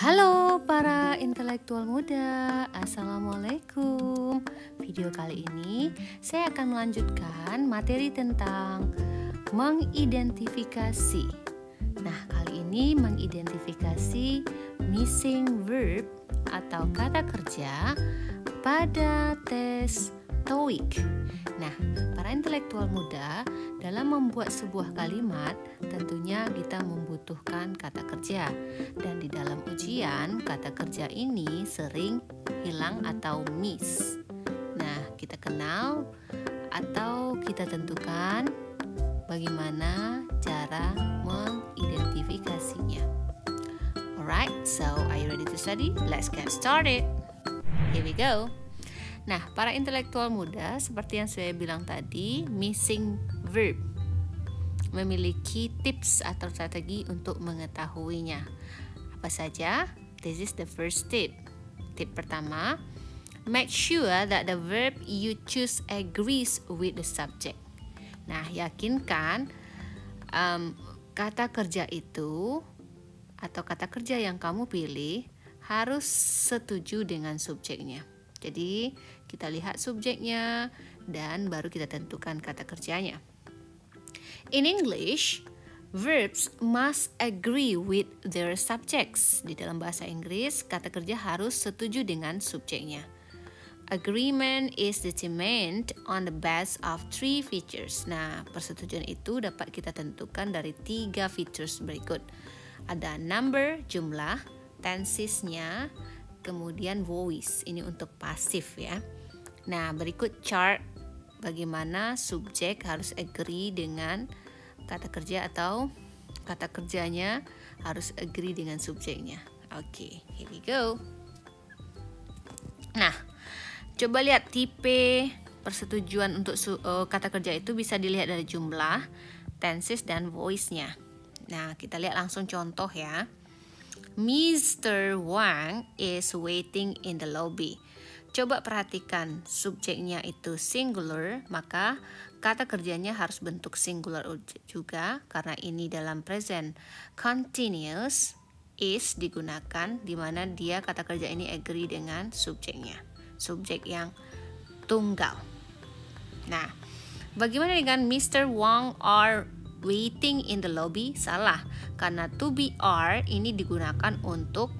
Halo para intelektual muda, Assalamualaikum. Video kali ini saya akan melanjutkan materi tentang mengidentifikasi. Nah, kali ini mengidentifikasi missing verb atau kata kerja pada tes TOEIC. Nah, para intelektual muda, dalam membuat sebuah kalimat tentunya kita membutuhkan kata kerja. Dan di dalam ujian, kata kerja ini sering hilang atau miss. Nah, kita kenal atau kita tentukan bagaimana cara mengidentifikasinya. Alright, so are you ready to study? Let's get started. Here we go. Nah, para intelektual muda, seperti yang saya bilang tadi, missing verb memiliki tips atau strategi untuk mengetahuinya. Apa saja? This is the first tip. Tip pertama, make sure that the verb you choose agrees with the subject. Nah, yakinkan kata kerja itu atau kata kerja yang kamu pilih harus setuju dengan subjeknya. Jadi, kita lihat subjeknya dan baru kita tentukan kata kerjanya. In English, verbs must agree with their subjects. Di dalam bahasa Inggris, kata kerja harus setuju dengan subjeknya. Agreement is determined on the basis of 3 features. Nah, persetujuan itu dapat kita tentukan dari 3 features berikut. Ada number, jumlah, tensesnya, kemudian voice, ini untuk pasif ya. Nah, berikut chart bagaimana subjek harus agree dengan kata kerja atau kata kerjanya harus agree dengan subjeknya. Oke, here we go. Nah, coba lihat tipe persetujuan untuk kata kerja itu bisa dilihat dari jumlah, tenses, dan voice-nya. Nah, kita lihat langsung contoh ya. Mr. Wang is waiting in the lobby. Coba perhatikan subjeknya itu singular, maka kata kerjanya harus bentuk singular juga karena ini dalam present continuous is digunakan di mana dia kata kerja ini agree dengan subjeknya, subjek yang tunggal. Nah, bagaimana dengan Mr. Wang are waiting in the lobby? Salah, karena to be are ini digunakan untuk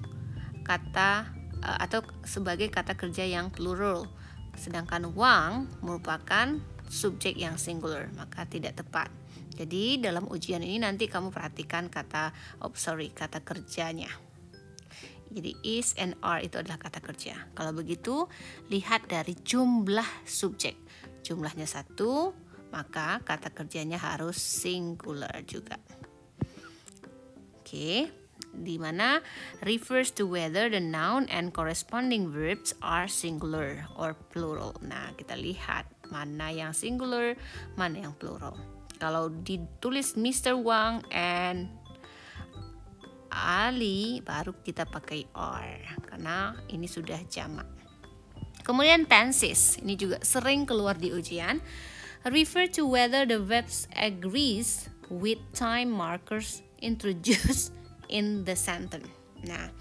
kata atau sebagai kata kerja yang plural, sedangkan Wang merupakan subjek yang singular, maka tidak tepat. Jadi dalam ujian ini nanti kamu perhatikan kata kerjanya. Jadi is and are itu adalah kata kerja. Kalau begitu, lihat dari jumlah subjek. Jumlahnya 1, maka kata kerjanya harus singular juga. Oke, di mana refers to whether the noun and corresponding verbs are singular or plural. Nah, kita lihat mana yang singular, mana yang plural. Kalau ditulis Mr. Wang and Ali, baru kita pakai are karena ini sudah jamak. Kemudian tenses, ini juga sering keluar di ujian. Refer to whether the verbs agrees with time markers introduced in the sentence. Nah,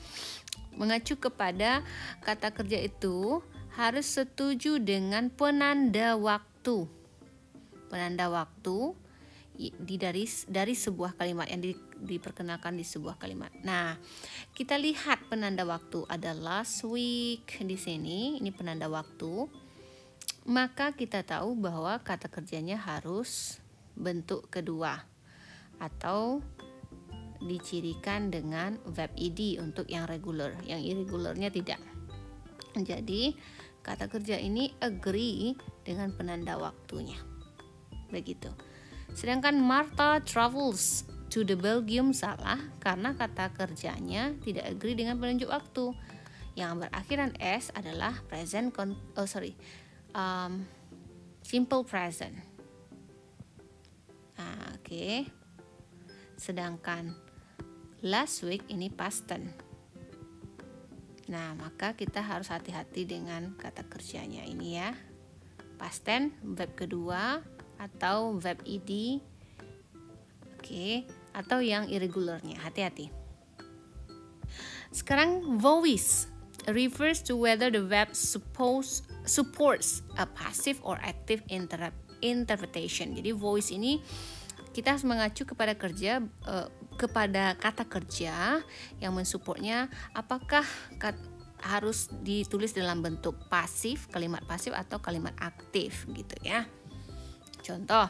mengacu kepada kata kerja itu harus setuju dengan penanda waktu. Penanda waktu dari sebuah kalimat yang diperkenalkan di sebuah kalimat. Nah, kita lihat penanda waktu ada last week di sini, ini penanda waktu. Maka kita tahu bahwa kata kerjanya harus bentuk kedua atau dicirikan dengan verb ed untuk yang regular, yang irregularnya tidak. Jadi kata kerja ini agree dengan penanda waktunya. Begitu. Sedangkan Martha travels to the Belgium salah karena kata kerjanya tidak agree dengan penunjuk waktu. Yang berakhiran s adalah simple present. Oke. Sedangkan last week ini past tense. Nah, maka kita harus hati-hati dengan kata kerjanya ini ya. Past tense, verb kedua atau verb ed. Oke, atau yang irregularnya. Hati-hati. Sekarang voice refers to whether the verb supports a passive or active interpretation. Jadi voice ini kita harus mengacu kepada kepada kata kerja yang mensupportnya, apakah harus ditulis dalam bentuk pasif, kalimat pasif atau kalimat aktif gitu ya. Contoh,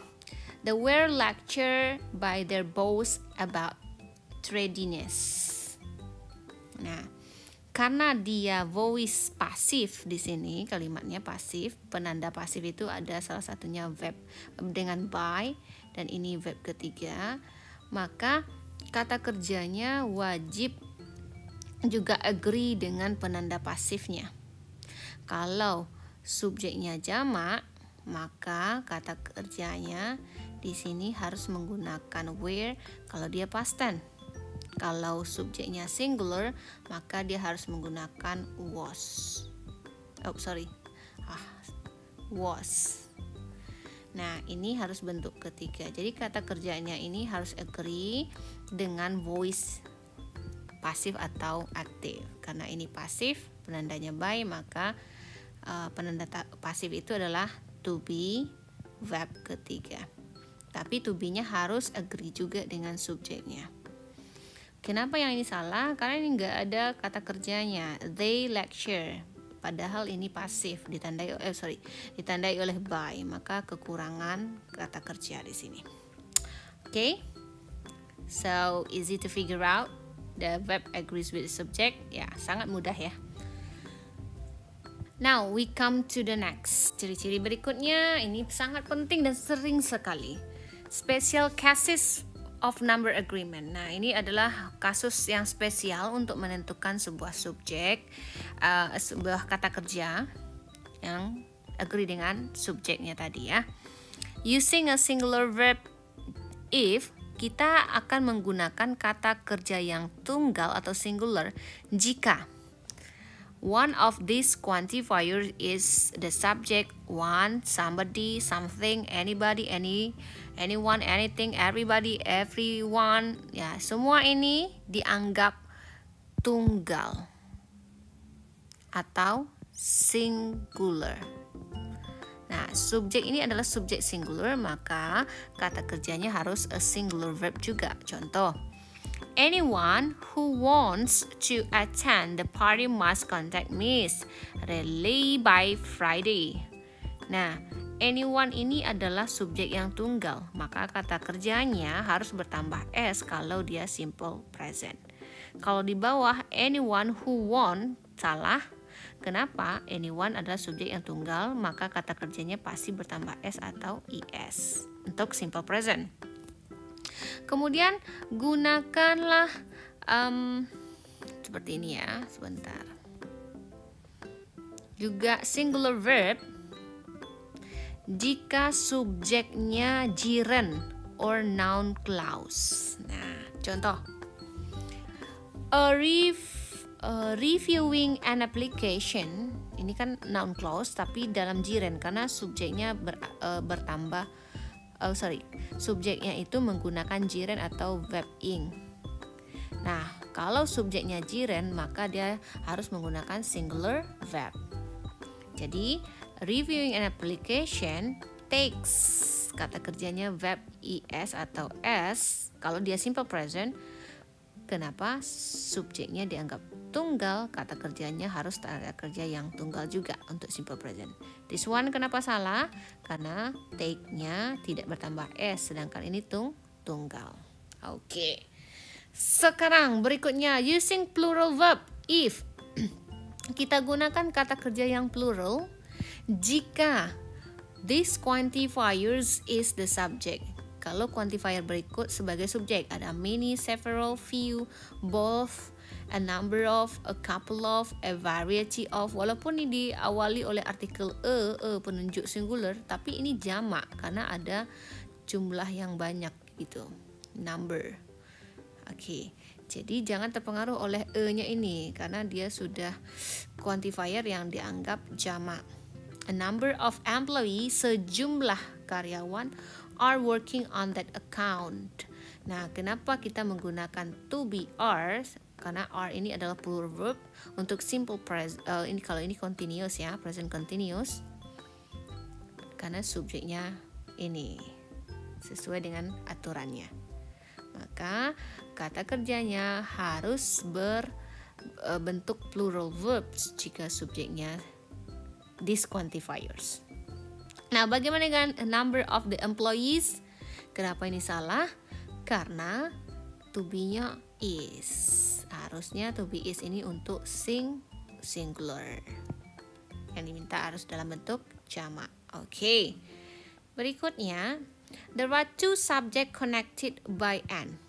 they were lectured by their boss about readiness. Nah, karena dia voice pasif di sini, kalimatnya pasif, penanda pasif itu ada salah satunya verb dengan by dan ini verb ketiga, maka kata kerjanya wajib juga agree dengan penanda pasifnya. Kalau subjeknya jamak, maka kata kerjanya di sini harus menggunakan were kalau dia past tense. Kalau subjeknya singular, maka dia harus menggunakan was. Was. Nah, ini harus bentuk ketiga. Jadi kata kerjanya ini harus agree dengan voice pasif atau aktif. Karena ini pasif, penandanya by, maka penanda pasif itu adalah to be, verb ketiga. Tapi to be-nya harus agree juga dengan subjeknya. Kenapa yang ini salah? Karena ini nggak ada kata kerjanya. They lecture. Padahal ini pasif, ditandai oleh by, maka kekurangan kata kerja di sini. Okay? So easy to figure out. The verb agrees with the subject. Ya, sangat mudah ya. Now we come to the next. Ciri-ciri berikutnya ini sangat penting dan sering sekali. Special cases of number agreement. Nah, ini adalah kasus yang spesial untuk menentukan sebuah subjek, sebuah kata kerja yang agree dengan subjeknya tadi ya. Using a singular verb if, kita akan menggunakan kata kerja yang tunggal atau singular jika one of these quantifiers is the subject, one, somebody, something, anybody, anyone, anything, everybody, everyone. Ya, semua ini dianggap tunggal atau singular. Nah, subjek ini adalah subjek singular, maka kata kerjanya harus a singular verb juga. Contoh, anyone who wants to attend the party must contact Miss Relay by Friday. Nah, anyone ini adalah subjek yang tunggal, maka kata kerjanya harus bertambah s kalau dia simple present. Kalau di bawah anyone who want, salah. Kenapa? Anyone adalah subjek yang tunggal, maka kata kerjanya pasti bertambah s atau es untuk simple present. Kemudian gunakanlah seperti ini ya, sebentar. Juga singular verb jika subjeknya gerund or noun clause. Nah, contoh, reviewing an application, ini kan noun clause tapi dalam gerund karena subjeknya subjeknya itu menggunakan gerund atau verb ing. Nah, kalau subjeknya gerund maka dia harus menggunakan singular verb. Jadi, reviewing an application takes, kata kerjanya verb es atau s. Kalau dia simple present, kenapa? Subjeknya dianggap tunggal, kata kerjanya harus kata kerja yang tunggal juga untuk simple present. This one kenapa salah? Karena take-nya tidak bertambah s, sedangkan ini tunggal. Oke. Sekarang berikutnya, using plural verb if. Kita gunakan kata kerja yang plural jika this quantifiers is the subject. Kalau quantifier berikut sebagai subjek, ada many, several, few, both, a number of, a couple of, a variety of. Walaupun ini diawali oleh artikel penunjuk singular, tapi ini jamak karena ada jumlah yang banyak gitu, number. Oke, jadi jangan terpengaruh oleh nya ini karena dia sudah quantifier yang dianggap jamak. A number of employees, sejumlah karyawan, are working on that account. Nah, kenapa kita menggunakan to be are karena are ini adalah plural verb. Untuk simple present, ini kalau ini continuous ya, present continuous, karena subjeknya ini sesuai dengan aturannya. Maka kata kerjanya harus berbentuk plural verbs jika subjeknya these quantifiers. Nah, bagaimana dengan number of the employees? Kenapa ini salah? Karena to be-nya is. Harusnya to be is ini untuk singular. Yang diminta harus dalam bentuk jamak. Oke. Berikutnya, there are two subject connected by an.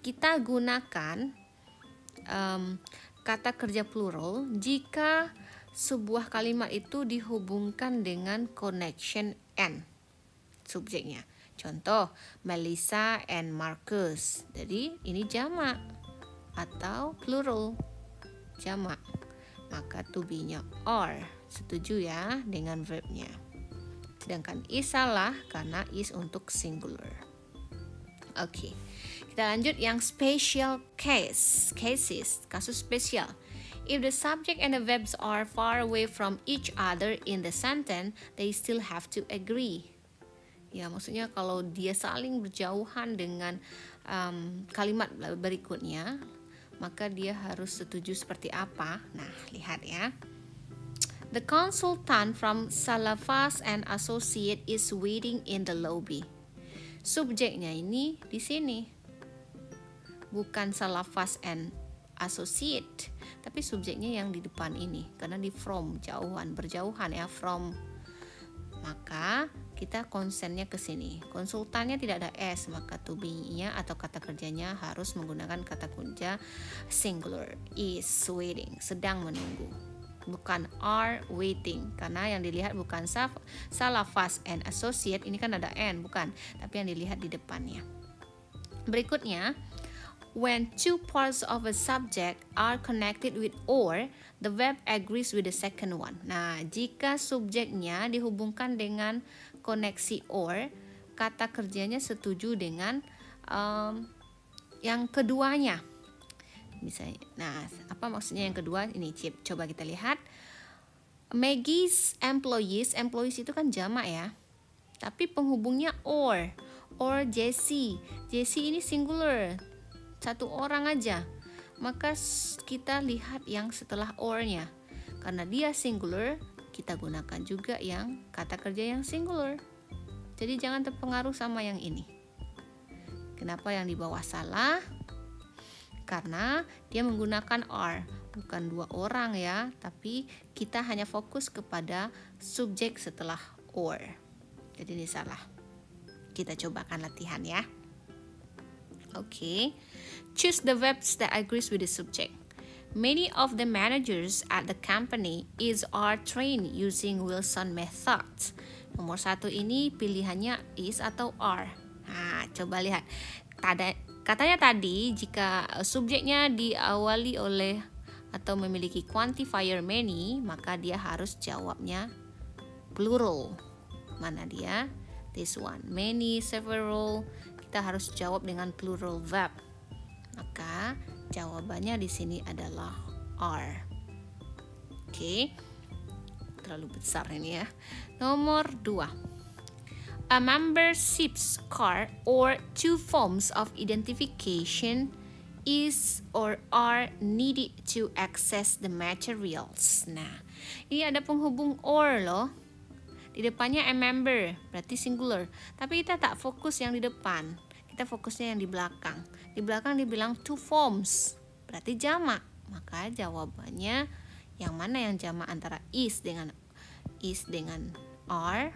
Kita gunakan kata kerja plural jika sebuah kalimat itu dihubungkan dengan connection and subjeknya. Contoh, Melissa and Marcus. Jadi ini jamak atau plural jamak. Maka to be-nya are. Setuju ya dengan verbnya. Sedangkan is salah karena is untuk singular. Oke. Kita lanjut yang special cases, kasus spesial. If the subject and the verbs are far away from each other in the sentence, they still have to agree. Ya, maksudnya kalau dia saling berjauhan dengan kalimat berikutnya, maka dia harus setuju seperti apa? Nah, lihat ya. The consultant from Salafas and Associate is waiting in the lobby. Subjeknya ini di sini. Bukan Salafas and Associate, tapi subjeknya yang di depan ini karena di from, berjauhan ya, from. Maka kita konsennya ke sini. Konsultannya tidak ada s, maka to be-nya atau kata kerjanya harus menggunakan kata kunci singular, is waiting, sedang menunggu. Bukan are waiting, karena yang dilihat bukan Salafas and Associate, ini kan ada n, bukan, tapi yang dilihat di depannya. Berikutnya, when two parts of a subject are connected with or, the verb agrees with the second one. Nah, jika subjeknya dihubungkan dengan koneksi or, kata kerjanya setuju dengan yang keduanya. Misalnya, nah, apa maksudnya yang kedua? Ini coba kita lihat. Maggie's employees itu kan jamak ya. Tapi penghubungnya or Jessie. Jessie ini singular. Satu orang aja, maka kita lihat yang setelah or-nya. Karena dia singular, kita gunakan juga yang kata kerja yang singular. Jadi jangan terpengaruh sama yang ini. Kenapa yang di bawah salah? Karena dia menggunakan are, bukan dua orang ya, tapi kita hanya fokus kepada subjek setelah or. Jadi ini salah. Kita cobakan latihan ya. Okay, choose the verbs that agrees with the subject. Many of the managers at the company are trained using Wilson method. Nomor 1 ini pilihannya is atau are. Nah, coba lihat. Katanya tadi jika subjeknya diawali oleh atau memiliki quantifier many, maka dia harus jawabnya plural. Mana dia? This one. Many, several. Kita harus jawab dengan plural verb. Maka jawabannya di sini adalah are. Oke. Terlalu besar ini ya. Nomor 2. A membership card or two forms of identification is or are needed to access the materials. Nah, ini ada penghubung or loh. Di depannya a member, berarti singular. Tapi kita tak fokus yang di depan. Kita fokusnya yang di belakang. Di belakang dibilang two forms, berarti jamak. Maka jawabannya yang mana yang jamak antara is dengan are?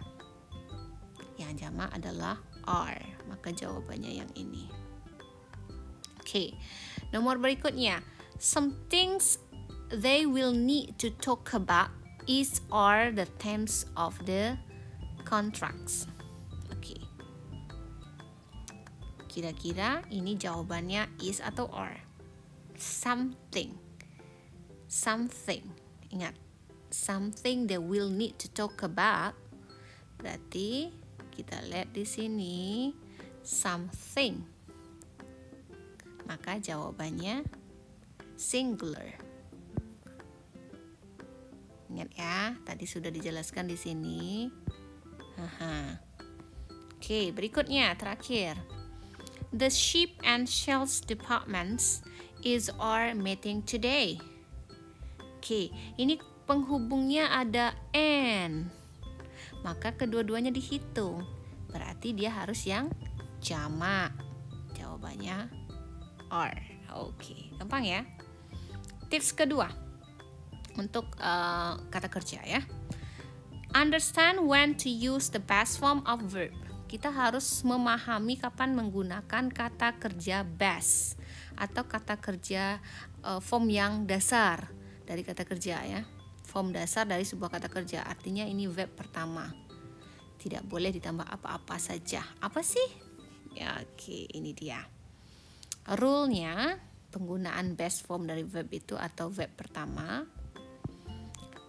Yang jamak adalah are. Maka jawabannya yang ini. Oke. Nomor berikutnya. Some things they will need to talk about is are the terms of the contracts. Oke. Kira-kira ini jawabannya is atau are? Something. Ingat. Something they will need to talk about. Berarti kita lihat di sini something. Maka jawabannya singular. Ingat ya, tadi sudah dijelaskan di sini. Oke, berikutnya terakhir. The ship and shells departments are meeting today. Oke, ini penghubungnya ada and. Maka kedua-duanya dihitung. Berarti dia harus yang jamak. Jawabannya are. Oke, gampang ya. Tips kedua untuk kata kerja ya. Understand when to use the past form of verb. Kita harus memahami kapan menggunakan kata kerja best atau kata kerja form yang dasar dari kata kerja ya. Form dasar dari sebuah kata kerja, artinya ini verb pertama. Tidak boleh ditambah apa-apa saja. Apa sih? Ya, oke, ini dia. Rule-nya, penggunaan best form dari verb itu atau verb pertama.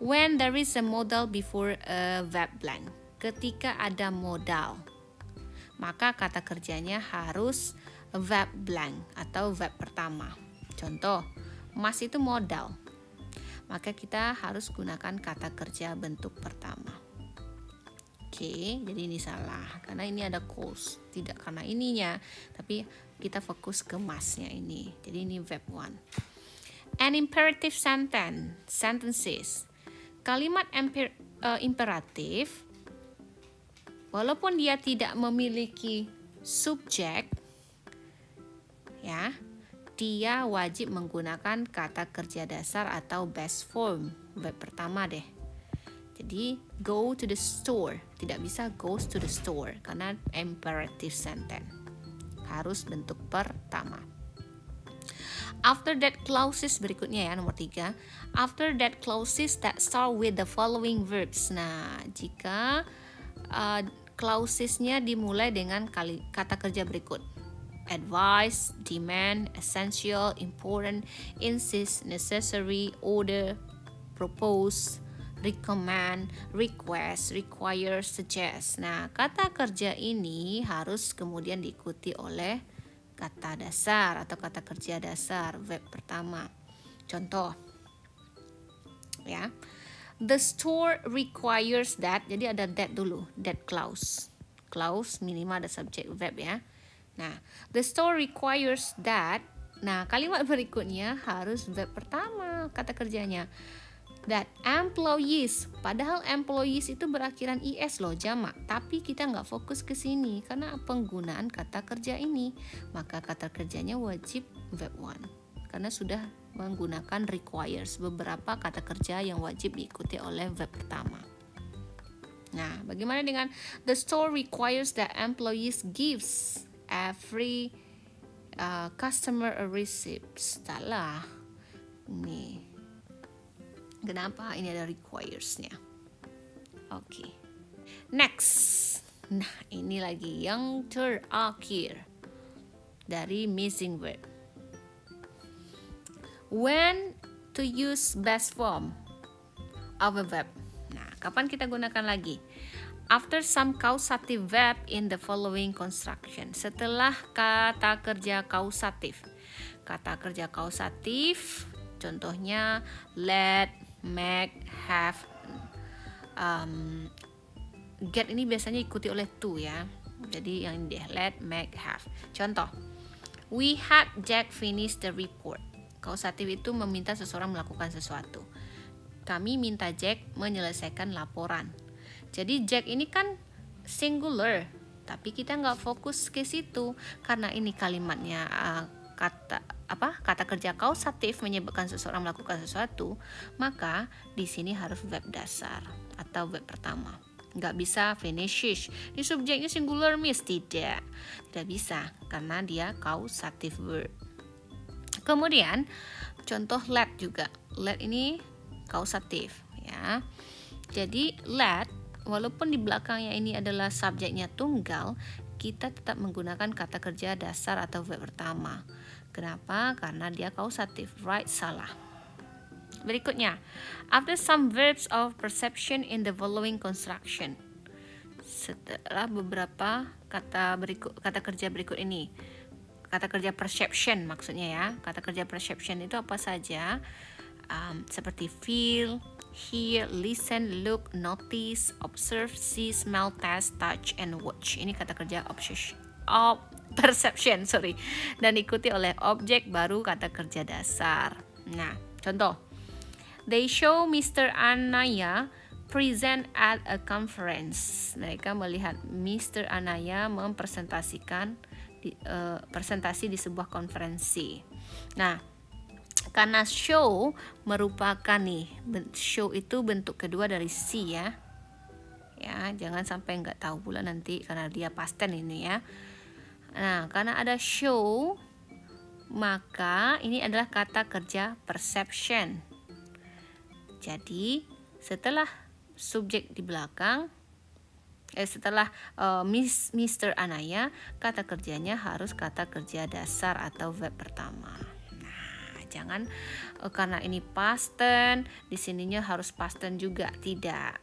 When there is a modal before a verb blank. Ketika ada modal, maka kata kerjanya harus verb blank atau verb pertama. Contoh, mas itu modal. Maka kita harus gunakan kata kerja bentuk pertama. Oke, jadi ini salah. Karena ini ada cause. Tidak karena ininya, tapi kita fokus ke masnya ini. Jadi ini verb one. An imperative sentences. Kalimat imperatif, walaupun dia tidak memiliki subjek, ya, dia wajib menggunakan kata kerja dasar atau best form, verb pertama deh. Jadi go to the store, tidak bisa goes to the store karena imperative sentence. Harus bentuk pertama. After that clauses, berikutnya ya, nomor 3. After that clauses that start with the following verbs. Nah, jika clausesnya dimulai dengan kata kerja berikut. Advice, demand, essential, important, insist, necessary, order, propose, recommend, request, require, suggest. Nah, kata kerja ini harus kemudian diikuti oleh kata dasar atau kata kerja dasar, verb pertama. Contoh, ya, the store requires that. Jadi ada that dulu, that clause. Clause minimal ada subjek verb ya. Nah, the store requires that. Nah, kalimat berikutnya harus verb pertama kata kerjanya. That employees, padahal employees itu berakhiran is loh, jamak, tapi kita nggak fokus ke sini karena penggunaan kata kerja ini, maka kata kerjanya wajib verb one karena sudah menggunakan requires, beberapa kata kerja yang wajib diikuti oleh verb pertama. Nah, bagaimana dengan the store requires that employees gives every customer a receipt? Salah nih. Kenapa? Ini ada requires-nya. Oke. Next. Nah, ini lagi yang terakhir dari missing verb. When to use best form of a verb. Nah, kapan kita gunakan lagi? After some causative verb in the following construction. Setelah kata kerja kausatif. Kata kerja kausatif, contohnya let, make, have, get ini biasanya ikuti oleh to ya. Jadi yang ini deh, let, make, have. Contoh, we had Jack finish the report. Kausatif itu meminta seseorang melakukan sesuatu. Kami minta Jack menyelesaikan laporan. Jadi Jack ini kan singular, tapi kita nggak fokus ke situ karena ini kalimatnya kata kerja kausatif menyebabkan seseorang melakukan sesuatu, maka di sini harus verb dasar atau verb pertama. Nggak bisa finishes. Di subjeknya singular miss, tidak bisa karena dia kausatif verb. Kemudian contoh let juga. Let ini kausatif ya. Jadi let walaupun di belakangnya ini adalah subjeknya tunggal, kita tetap menggunakan kata kerja dasar atau verb pertama. Kenapa? Karena dia kausatif. Right, salah. Berikutnya, after some verbs of perception in the following construction. Setelah beberapa kata kerja berikut ini. kata kerja perception maksudnya ya. Kata kerja perception itu apa saja? Seperti feel, hear, listen, look, notice, observe, see, smell, taste, touch, and watch. Ini kata kerja perception, dan ikuti oleh objek baru kata kerja dasar. Nah, contoh, they show Mr. Anaya present at a conference. Mereka melihat Mr. Anaya mempresentasikan presentasi di sebuah konferensi. Nah, karena show merupakan show itu bentuk kedua dari see ya. Ya, jangan sampai nggak tahu pula nanti karena dia past tense ini ya. Nah, karena ada show, maka ini adalah kata kerja perception. Jadi, setelah subjek di belakang, setelah Mr. Anaya, kata kerjanya harus kata kerja dasar atau verb pertama. Nah, jangan karena ini past tense, di sininya harus past tense juga, tidak.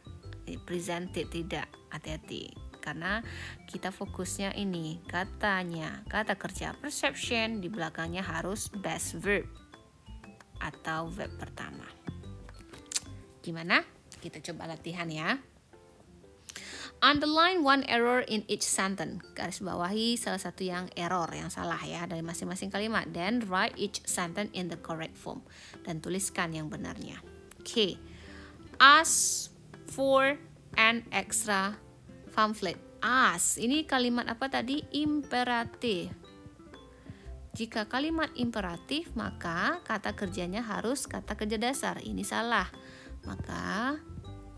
Presented tidak, hati-hati. Karena kita fokusnya ini katanya kata kerja perception, di belakangnya harus base verb atau verb pertama. Gimana? Kita coba latihan ya. Underline one error in each sentence. Garis bawahi salah satu yang error, yang salah ya dari masing-masing kalimat. Then write each sentence in the correct form. Dan tuliskan yang benarnya. Okay. Ask for an extra pamphlet. Ask. Ini kalimat apa tadi? Imperatif. Jika kalimat imperatif, maka kata kerjanya harus kata kerja dasar. Ini salah. Maka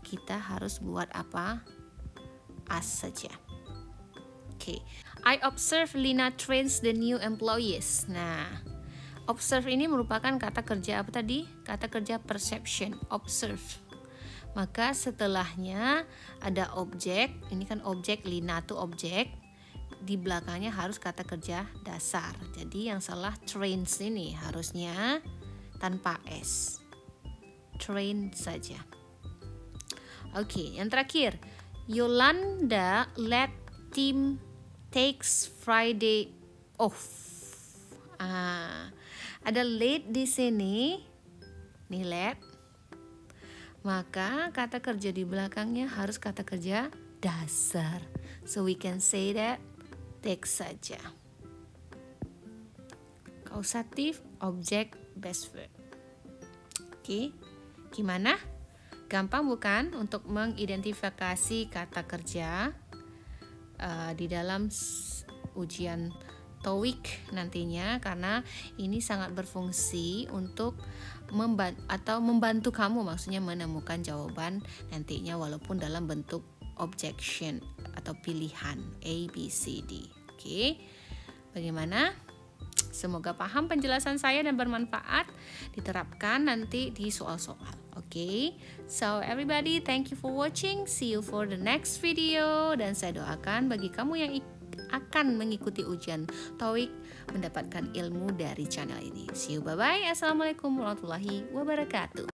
kita harus buat apa? Ask saja. Okay. I observe Lina trains the new employees. Nah, observe ini merupakan kata kerja apa tadi? Kata kerja perception. Observe. Maka setelahnya ada objek. Ini kan objek, Lina tuh objek. Di belakangnya harus kata kerja dasar. Jadi yang salah trains ini harusnya tanpa S. Train saja. Oke, yang terakhir. Yolanda let Tim takes Friday off. Ada late di sini. Nih let. Maka kata kerja di belakangnya harus kata kerja dasar. So we can say that take saja. Kausatif, objek, base verb. Oke, gimana? Gampang bukan untuk mengidentifikasi kata kerja di dalam ujian TOEIC nantinya, karena ini sangat berfungsi untuk membantu kamu, maksudnya menemukan jawaban nantinya walaupun dalam bentuk objection atau pilihan A, B, C, D. Oke, bagaimana? Semoga paham penjelasan saya dan bermanfaat, diterapkan nanti di soal-soal. Oke, so everybody, thank you for watching. See you for the next video. Dan saya doakan bagi kamu yang akan mengikuti ujian TOEIC mendapatkan ilmu dari channel ini. See you, bye-bye. Assalamualaikum warahmatullahi wabarakatuh.